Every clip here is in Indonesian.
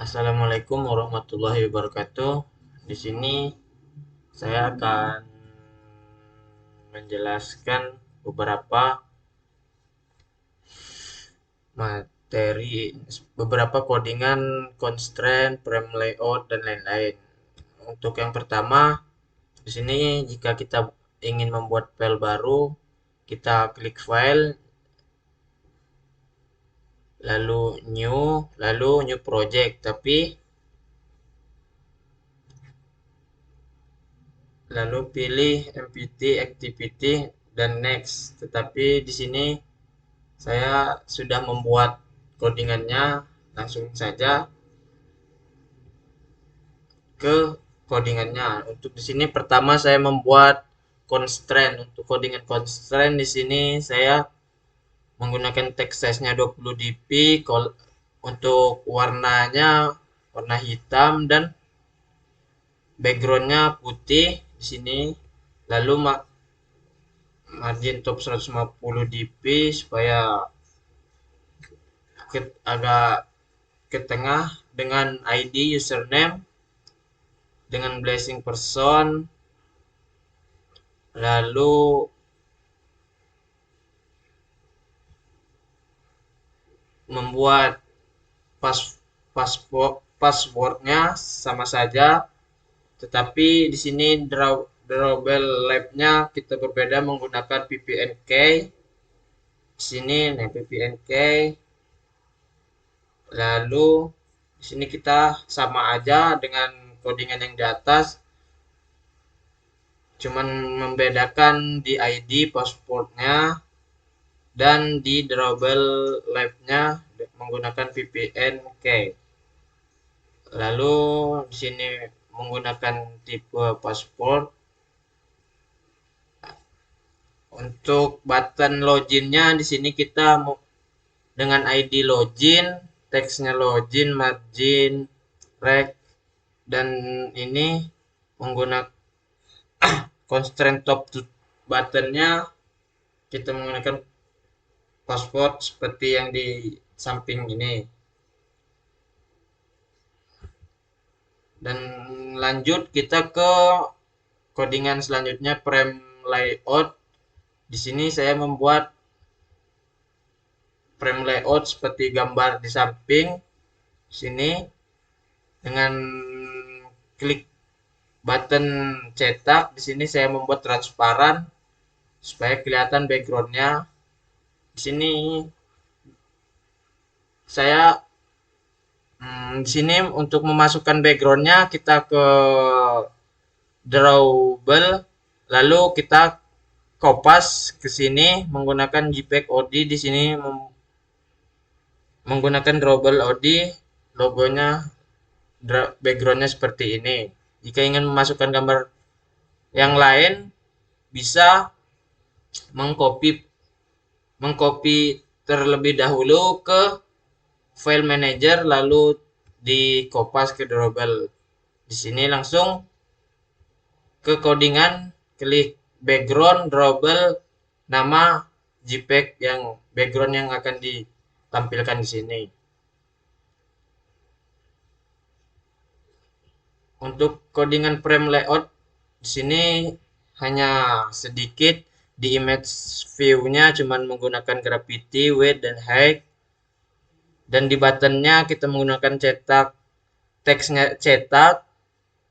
Assalamualaikum warahmatullahi wabarakatuh. Di sini saya akan menjelaskan beberapa materi, beberapa codingan, constraint, frame layout, dan lain-lain. Untuk yang pertama, di sini jika kita ingin membuat file baru, kita klik file, lalu new project. Tapi lalu pilih empty activity dan next. Tetapi di sini saya sudah membuat codingannya, langsung saja ke codingannya. Untuk di sini pertama saya membuat constraint. Untuk codingan constraint di sini saya menggunakan text size-nya 20 dp, untuk warnanya warna hitam dan backgroundnya putih di sini. Lalu margin top 150 dp supaya agak ke tengah, dengan ID username, dengan blessing person, lalu membuat pas passwordnya sama saja, tetapi di sini drawable labnya kita berbeda menggunakan ppnk. Di sini nih ppnk, lalu di sini kita sama aja dengan codingan yang di atas, cuman membedakan di ID passwordnya dan di drawable live-nya menggunakan VPN key. Lalu di sini menggunakan tipe password. Untuk button login-nya di sini kita dengan ID login, teksnya login, margin, rect, dan ini menggunakan constraint top buttonnya kita menggunakan password seperti yang di samping ini. Dan lanjut kita ke codingan selanjutnya, frame layout. Di sini saya membuat frame layout seperti gambar di samping sini dengan klik button cetak. Di sini saya membuat transparan supaya kelihatan backgroundnya. Di sini saya di sini untuk memasukkan backgroundnya kita ke drawable, lalu kita kopas ke sini menggunakan JPEG OD. Di sini menggunakan drawable OD, logonya backgroundnya seperti ini. Jika ingin memasukkan gambar yang lain, bisa mengcopy terlebih dahulu ke file manager, lalu di kopas ke drawable. Di sini langsung ke codingan, klik background, drawable, nama JPEG yang background yang akan ditampilkan di sini. Untuk codingan frame layout di sini hanya sedikit. Di image view-nya cuman menggunakan gravity, weight, dan height. Dan di buttonnya kita menggunakan cetak, teksnya cetak,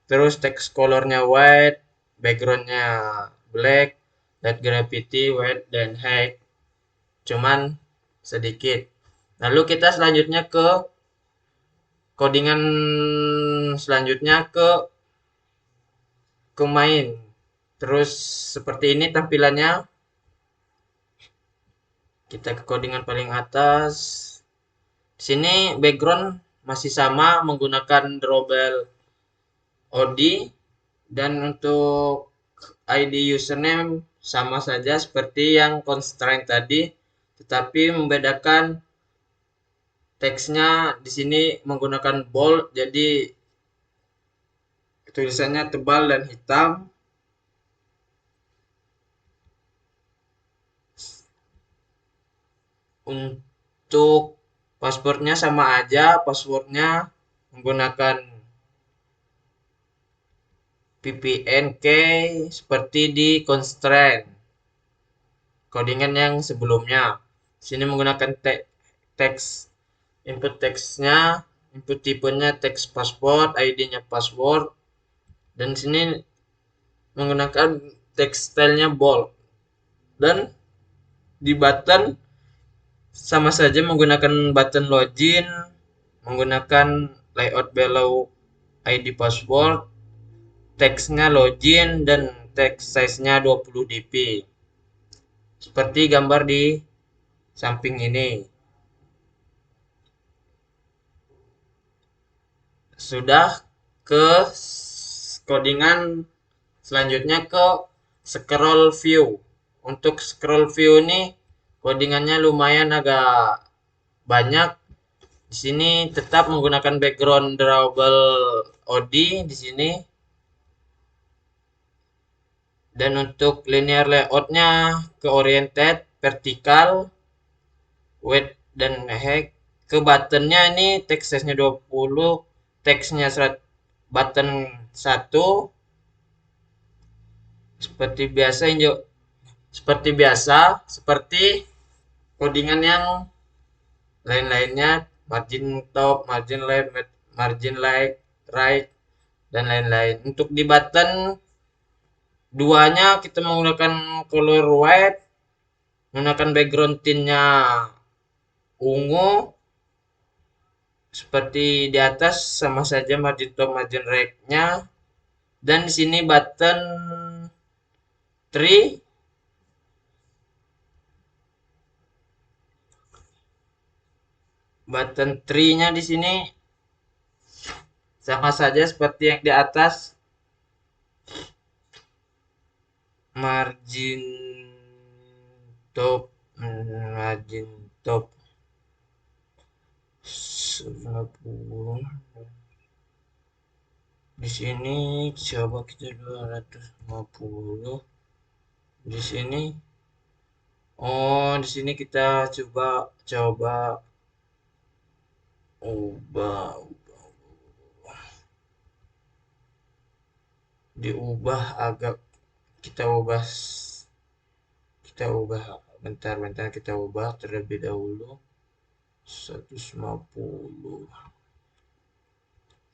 terus text colornya white, backgroundnya black, light gravity, weight, dan height cuman sedikit. Lalu kita selanjutnya ke codingan selanjutnya ke main. Terus seperti ini tampilannya. Kita ke codingan paling atas. Di sini background masih sama menggunakan drawable OD, dan untuk ID username sama saja seperti yang constraint tadi, tetapi membedakan teksnya di sini menggunakan bold, jadi tulisannya tebal dan hitam. Untuk passwordnya sama aja, passwordnya menggunakan ppnk seperti di constraint codingan yang sebelumnya. Sini menggunakan teks input teksnya, input tipenya teks password, ID-nya password, dan sini menggunakan teks stylenya bold. Dan di button sama saja menggunakan button login, menggunakan layout below ID password, teksnya login, dan teks size-nya 20 dp. Seperti gambar di samping ini. Sudah ke codingan selanjutnya ke scroll view. Untuk scroll view ini codingannya lumayan agak banyak. Di sini tetap menggunakan background drawable OD di sini. Dan untuk linear layoutnya ke oriented, vertikal, width dan height. Ke buttonnya ini text size-nya 20, teksnya button 1 seperti biasa seperti codingan yang lain-lainnya, margin top, margin left, margin right, dan lain-lain. Untuk di button duanya kita menggunakan color white, menggunakan background tintnya ungu seperti di atas, sama saja margin top, margin right-nya. Dan di sini button 3 button 3-nya di sini sama saja seperti yang di atas, margin top 90. Di sini coba kita 250. Di sini di sini kita coba ubah diubah agak kita ubah bentar kita ubah terlebih dahulu 150.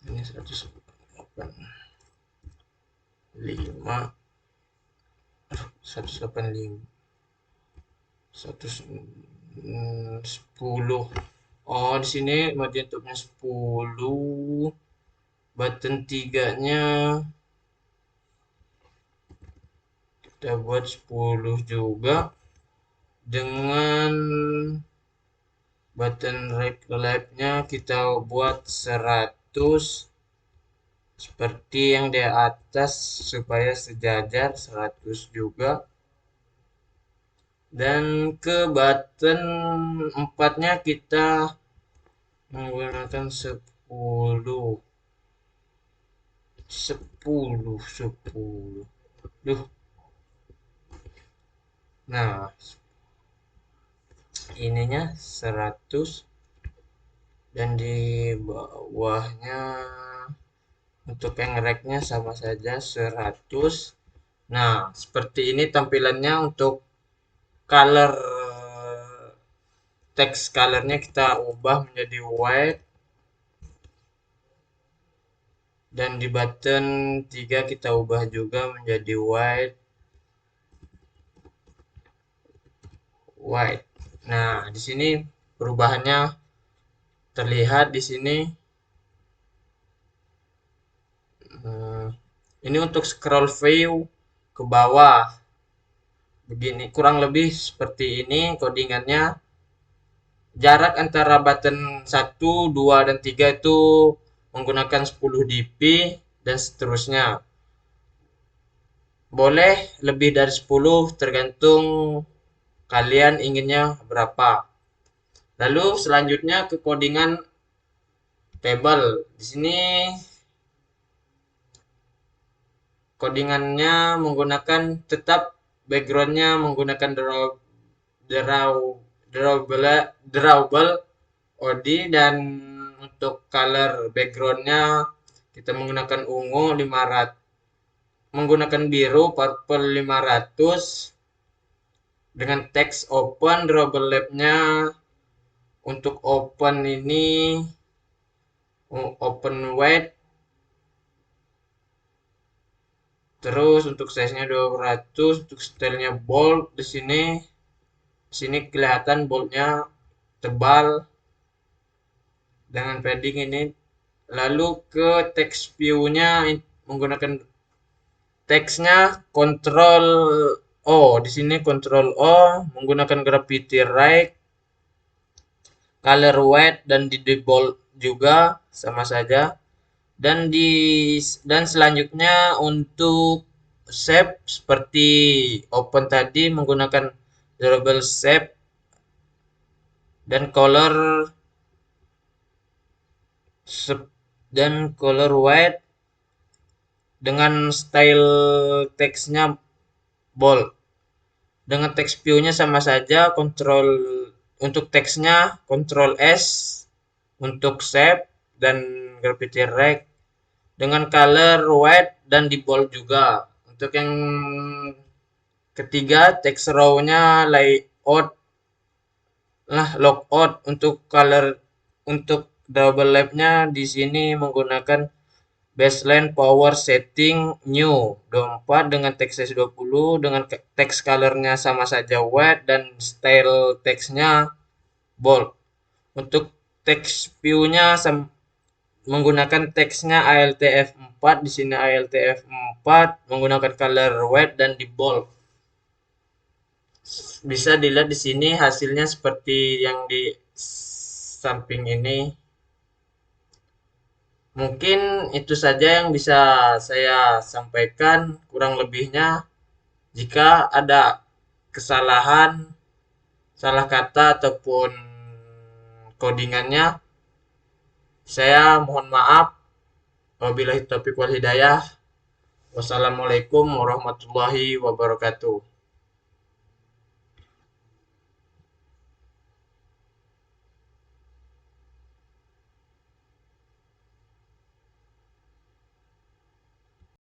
Ini 185 110. Di sini margin topnya 10, button 3-nya kita buat 10 juga, dengan button right left-nya kita buat 100 seperti yang di atas supaya sejajar, 100 juga. Dan ke button 4-nya kita menggunakan 10. Nah, ininya 100 dan di bawahnya untuk yang rack-nya sama saja 100. Nah, seperti ini tampilannya. Untuk color text colornya kita ubah menjadi white, dan di button 3 kita ubah juga menjadi white. Nah, di sini perubahannya terlihat di sini. Ini untuk scroll view ke bawah. Begini, kurang lebih seperti ini codingannya. Jarak antara button 1, 2, dan 3 itu menggunakan 10 dp dan seterusnya. Boleh lebih dari 10 tergantung kalian inginnya berapa. Lalu selanjutnya ke codingan table. Di sini codingannya menggunakan tetap backgroundnya menggunakan drawable OD dan untuk color backgroundnya kita menggunakan ungu 500, menggunakan biru purple 500 dengan teks open. Drawable labnya untuk open ini open white, terus untuk size-nya 200, untuk stylenya bold. Di sini kelihatan boldnya tebal dengan padding ini. Lalu ke text view-nya menggunakan teksnya Ctrl O. Di sini Ctrl O menggunakan gravity right, color white, dan di bold juga sama saja. Dan selanjutnya untuk shape seperti open tadi menggunakan drawable shape dan color white dengan style teksnya bold. Dengan text view-nya sama saja, untuk teksnya Ctrl S, untuk shape dan gravity right dengan color white dan di bold juga. Untuk yang ketiga, text row-nya layout logout. Untuk double lab-nya di sini menggunakan baseline power setting new 24 dengan text size 20, dengan text color-nya sama saja white dan style teksnya bold. Untuk text view-nya menggunakan teksnya ALTF 4. Di sini ALTF 4 menggunakan color white dan di bold. Bisa dilihat di sini hasilnya seperti yang di samping ini. Mungkin itu saja yang bisa saya sampaikan. Kurang lebihnya, jika ada kesalahan, salah kata ataupun codingannya, saya mohon maaf. Wabillahi taufiq wal hidayah. Wassalamualaikum warahmatullahi wabarakatuh.